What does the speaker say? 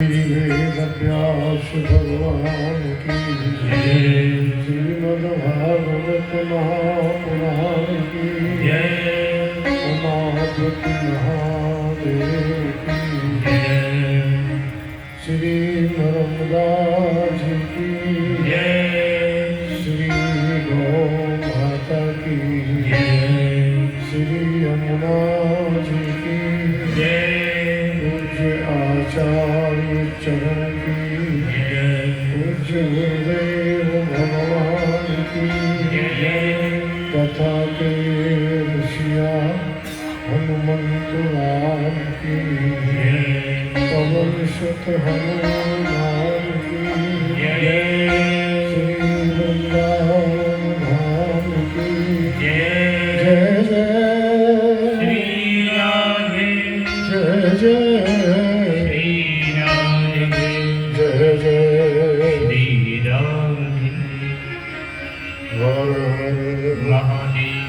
वेदव्यास भगवान की जय। श्रीमद्भागवत महापुराण की जय। उमापति महादेव की जय। श्री नर्मदा जी की जय। श्री गौ माता की जय। श्री यमुना जी की जय। पूज्य आचार्य चरण की जय। पूज्य गुरुदेव भगवान की जय। कथा के ऋषिया हनुमंत राम की जय। पवन सुत हनुमान की जय। श्री वृंदावन धाम की जय। जय जय श्री राधे। जय जय जय जय श्री राधे। हर हर महादेव।